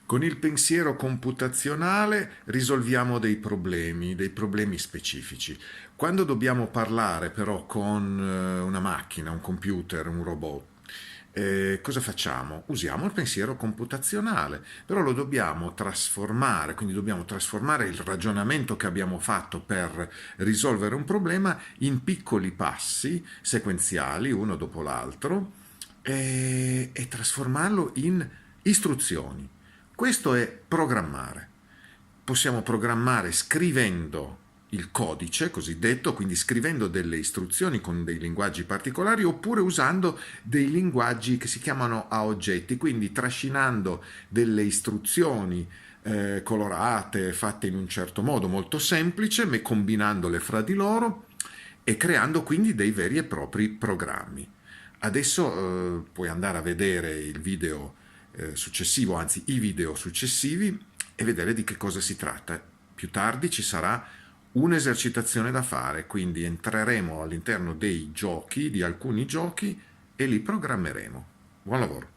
Con il pensiero computazionale risolviamo dei problemi specifici. Quando dobbiamo parlare però con una macchina, un computer, un robot, cosa facciamo? Usiamo il pensiero computazionale, però lo dobbiamo trasformare, quindi dobbiamo trasformare il ragionamento che abbiamo fatto per risolvere un problema in piccoli passi sequenziali, uno dopo l'altro, e trasformarlo in istruzioni. Questo è programmare. Possiamo programmare scrivendo il codice cosiddetto, quindi scrivendo delle istruzioni con dei linguaggi particolari, oppure usando dei linguaggi che si chiamano a oggetti, quindi trascinando delle istruzioni colorate, fatte in un certo modo molto semplice, ma combinandole fra di loro e creando quindi dei veri e propri programmi. Adesso puoi andare a vedere il video successivo, anzi i video successivi, e vedere di che cosa si tratta. Più tardi ci sarà un'esercitazione da fare, quindi entreremo all'interno dei giochi, di alcuni giochi, e li programmeremo. Buon lavoro!